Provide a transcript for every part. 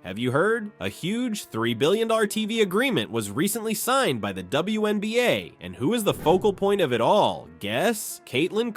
Have you heard? A huge $3 billion TV agreement was recently signed by the WNBA, and who is the focal point of it all? Guess? Caitlin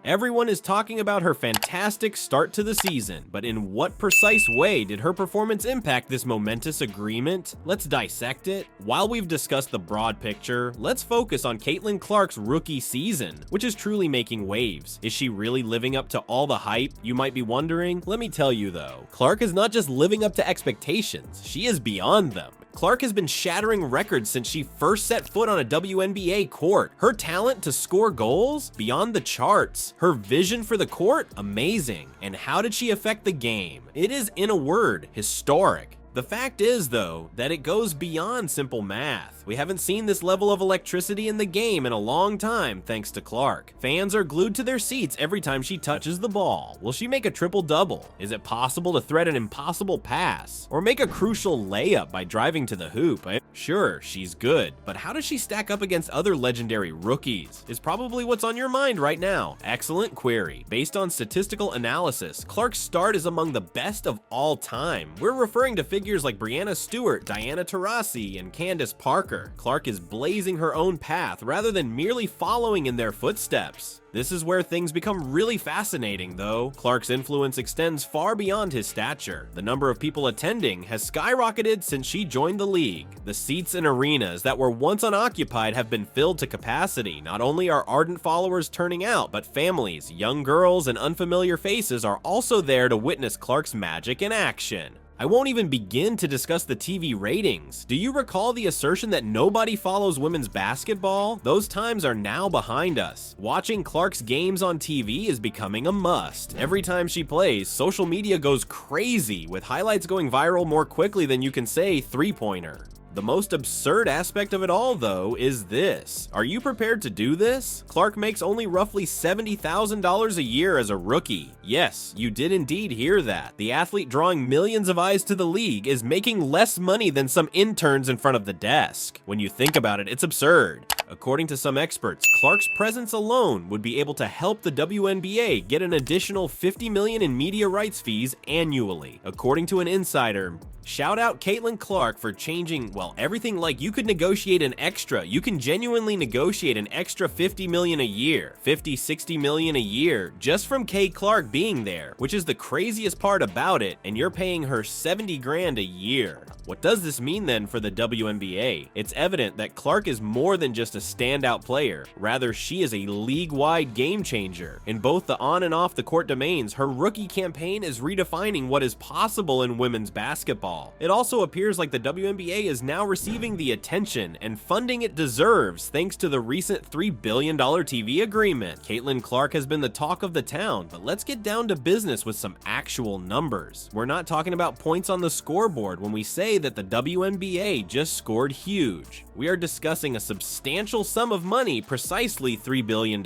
Everyone is talking about her fantastic start to the season, but in what precise way did her performance impact this momentous agreement? Let's dissect it. While we've discussed the broad picture, let's focus on Caitlin Clark's rookie season, which is truly making waves. Is she really living up to all the hype, you might be wondering? Let me tell you though, Clark is not just living up to expectations, she is beyond them. Clark has been shattering records since she first set foot on a WNBA court. Her talent to score goals? Beyond the charts. Her vision for the court? Amazing. And how did she affect the game? It is, in a word, historic. The fact is, though, that it goes beyond simple math. We haven't seen this level of electricity in the game in a long time thanks to Clark. Fans are glued to their seats every time she touches the ball. Will she make a triple-double? Is it possible to thread an impossible pass? Or make a crucial layup by driving to the hoop? Sure, she's good, but how does she stack up against other legendary rookies? Is probably what's on your mind right now. Excellent query. Based on statistical analysis, Clark's start is among the best of all time. We're referring to figures like Breanna Stewart, Diana Taurasi, and Candace Parker. Clark is blazing her own path rather than merely following in their footsteps. This is where things become really fascinating though. Clark's influence extends far beyond his stature. The number of people attending has skyrocketed since she joined the league. The seats in arenas that were once unoccupied have been filled to capacity. Not only are ardent followers turning out, but families, young girls, and unfamiliar faces are also there to witness Clark's magic in action. I won't even begin to discuss the TV ratings. Do you recall the assertion that nobody follows women's basketball? Those times are now behind us. Watching Clark's games on TV is becoming a must. Every time she plays, social media goes crazy, with highlights going viral more quickly than you can say three-pointer. The most absurd aspect of it all, though, is this. Are you prepared to do this? Clark makes only roughly $70,000 a year as a rookie. Yes, you did indeed hear that. The athlete drawing millions of eyes to the league is making less money than some interns in front of the desk. When you think about it, it's absurd. According to some experts, Clark's presence alone would be able to help the WNBA get an additional $50 million in media rights fees annually. According to an insider, shout out Caitlin Clark for changing, well, everything. Like, you could negotiate an extra. You can genuinely negotiate an extra $50 million a year, $60 million a year, just from Kay Clark being there, which is the craziest part about it, and you're paying her 70 grand a year. What does this mean then for the WNBA? It's evident that Clark is more than just a standout player. Rather, she is a league-wide game changer. In both the on and off the court domains, her rookie campaign is redefining what is possible in women's basketball. It also appears like the WNBA is now receiving the attention and funding it deserves thanks to the recent $3 billion TV agreement. Caitlin Clark has been the talk of the town, but let's get down to business with some actual numbers. We're not talking about points on the scoreboard when we say that the WNBA just scored huge. We are discussing a substantial sum of money, precisely $3 billion.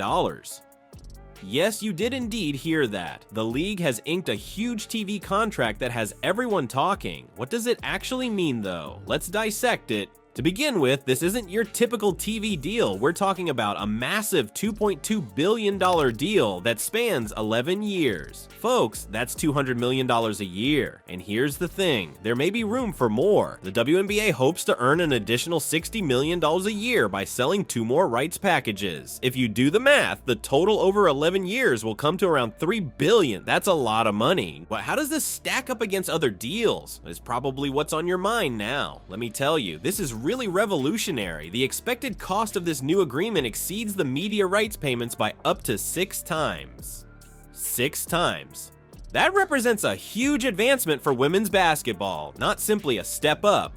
Yes, you did indeed hear that. The league has inked a huge TV contract that has everyone talking. What does it actually mean though? Let's dissect it. To begin with, this isn't your typical TV deal. We're talking about a massive $2.2 billion deal that spans 11 years. Folks, that's $200 million a year. And here's the thing, there may be room for more. The WNBA hopes to earn an additional $60 million a year by selling 2 more rights packages. If you do the math, the total over 11 years will come to around $3 billion. That's a lot of money. But how does this stack up against other deals? Is probably what's on your mind now. Let me tell you, this is really revolutionary. The expected cost of this new agreement exceeds the media rights payments by up to 6 times. 6 times. That represents a huge advancement for women's basketball, not simply a step up.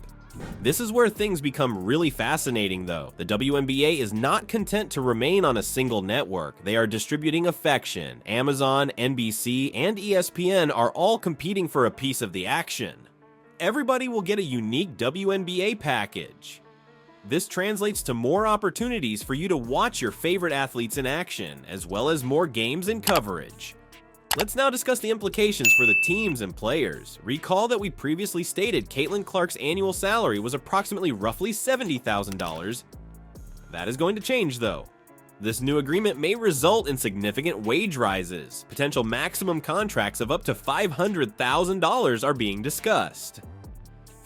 This is where things become really fascinating though. The WNBA is not content to remain on a single network. They are distributing affection. Amazon, NBC, and ESPN are all competing for a piece of the action. Everybody will get a unique WNBA package. This translates to more opportunities for you to watch your favorite athletes in action, as well as more games and coverage. Let's now discuss the implications for the teams and players. Recall that we previously stated Caitlin Clark's annual salary was approximately roughly $70,000. That is going to change though. This new agreement may result in significant wage rises. Potential maximum contracts of up to $500,000 are being discussed.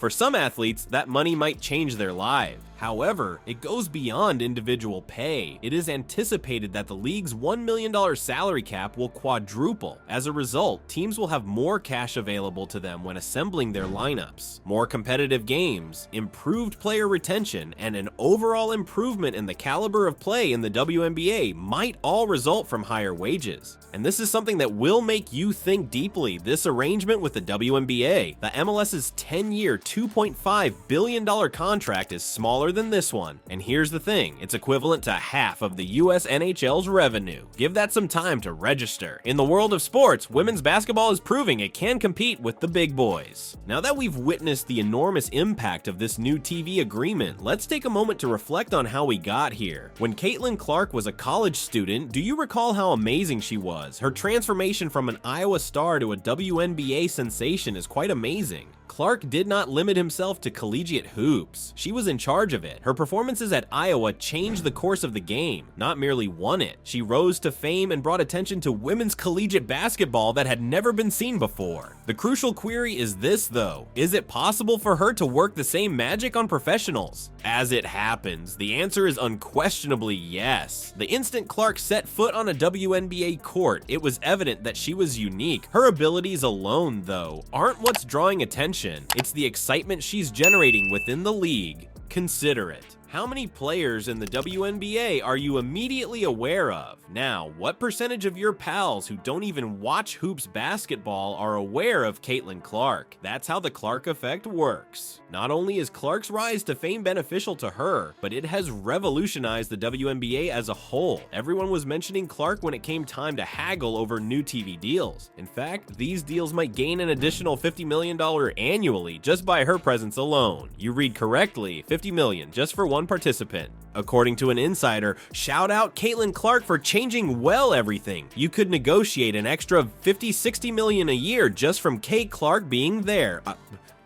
For some athletes, that money might change their lives. However, it goes beyond individual pay. It is anticipated that the league's $1 million salary cap will quadruple. As a result, teams will have more cash available to them when assembling their lineups. More competitive games, improved player retention, and an overall improvement in the caliber of play in the WNBA might all result from higher wages. And this is something that will make you think deeply. This arrangement with the WNBA, the MLS's 10-year, $2.5 billion contract is smaller than this one. And here's the thing, it's equivalent to half of the US NHL's revenue. Give that some time to register. In the world of sports, women's basketball is proving it can compete with the big boys. Now that we've witnessed the enormous impact of this new TV agreement, let's take a moment to reflect on how we got here. When Caitlin Clark was a college student, do you recall how amazing she was? Her transformation from an Iowa star to a WNBA sensation is quite amazing. Clark did not limit himself to collegiate hoops. She was in charge of it. Her performances at Iowa changed the course of the game, not merely won it. She rose to fame and brought attention to women's collegiate basketball that had never been seen before. The crucial query is this though, is it possible for her to work the same magic on professionals? As it happens, the answer is unquestionably yes. The instant Clark set foot on a WNBA court, it was evident that she was unique. Her abilities alone, though, aren't what's drawing attention. It's the excitement she's generating within the league. Consider it. How many players in the WNBA are you immediately aware of? Now, what percentage of your pals who don't even watch hoops basketball are aware of Caitlin Clark? That's how the Clark effect works. Not only is Clark's rise to fame beneficial to her, but it has revolutionized the WNBA as a whole. Everyone was mentioning Clark when it came time to haggle over new TV deals. In fact, these deals might gain an additional $50 million annually just by her presence alone. You read correctly, $50 million just for one participant. According to an insider, shout out Caitlin Clark for changing everything. You could negotiate an extra $50-60 million a year just from Kate Clark being there.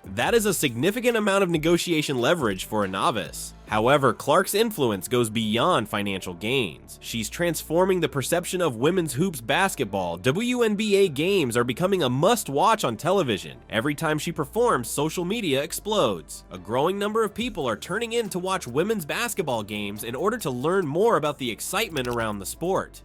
That is a significant amount of negotiation leverage for a novice. However, Clark's influence goes beyond financial gains. She's transforming the perception of women's hoops basketball. WNBA games are becoming a must-watch on television. Every time she performs, social media explodes. A growing number of people are turning in to watch women's basketball games in order to learn more about the excitement around the sport.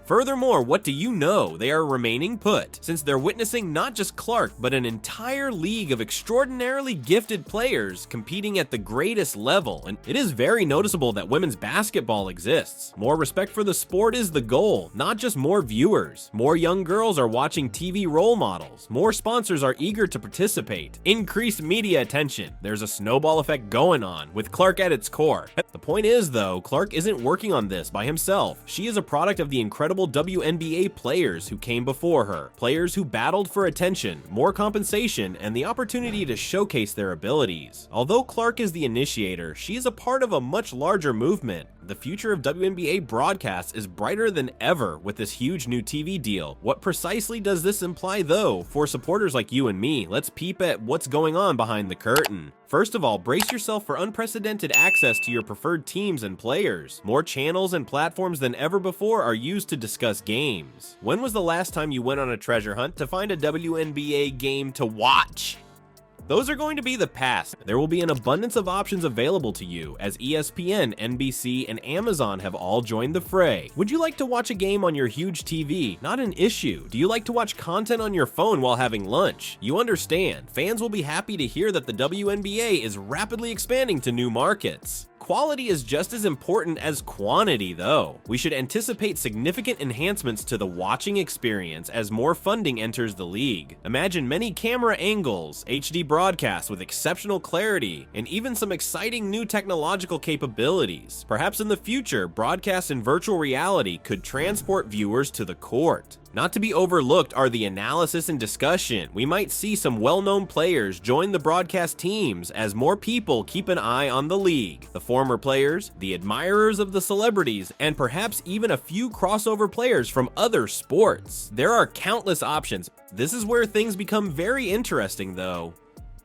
Furthermore, what do you know? They are remaining put, since they're witnessing not just Clark, but an entire league of extraordinarily gifted players competing at the greatest level, and it is very noticeable that women's basketball exists. More respect for the sport is the goal, not just more viewers. More young girls are watching TV role models. More sponsors are eager to participate. Increased media attention. There's a snowball effect going on, with Clark at its core. The point is, though, Clark isn't working on this by himself. She is a product of the incredible WNBA players who came before her, players who battled for attention, more compensation, and the opportunity to showcase their abilities. Although Clark is the initiator, she is a part of a much larger movement. The future of WNBA broadcasts is brighter than ever with this huge new TV deal. What precisely does this imply though? For supporters like you and me, let's peep at what's going on behind the curtain. First of all, brace yourself for unprecedented access to your preferred teams and players. More channels and platforms than ever before are used to discuss games. When was the last time you went on a treasure hunt to find a WNBA game to watch? Those are going to be the past. There will be an abundance of options available to you as ESPN, NBC, and Amazon have all joined the fray. Would you like to watch a game on your huge TV? Not an issue. Do you like to watch content on your phone while having lunch? You understand. Fans will be happy to hear that the WNBA is rapidly expanding to new markets. Quality is just as important as quantity, though. We should anticipate significant enhancements to the watching experience as more funding enters the league. Imagine many camera angles, HD broadcasts with exceptional clarity, and even some exciting new technological capabilities. Perhaps in the future, broadcasts in virtual reality could transport viewers to the court. Not to be overlooked are the analysis and discussion. We might see some well-known players join the broadcast teams as more people keep an eye on the league. The former players, the admirers of the celebrities, and perhaps even a few crossover players from other sports. There are countless options. This is where things become very interesting though.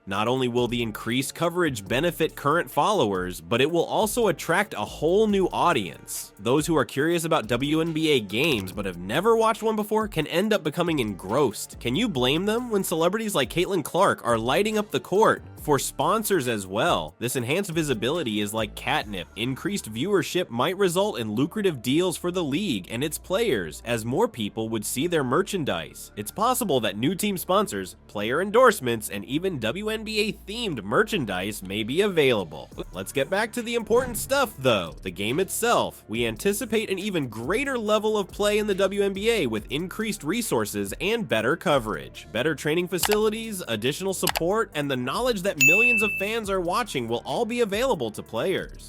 Not only will the increased coverage benefit current followers, but it will also attract a whole new audience. Those who are curious about WNBA games but have never watched one before can end up becoming engrossed. Can you blame them when celebrities like Caitlin Clark are lighting up the court, For sponsors as well, this enhanced visibility is like catnip. Increased viewership might result in lucrative deals for the league and its players, as more people would see their merchandise. It's possible that new team sponsors, player endorsements, and even WNBA-themed merchandise may be available. Let's get back to the important stuff though, the game itself. We anticipate an even greater level of play in the WNBA with increased resources and better coverage. Better training facilities, additional support, and the knowledge that millions of fans are watching will all be available to players.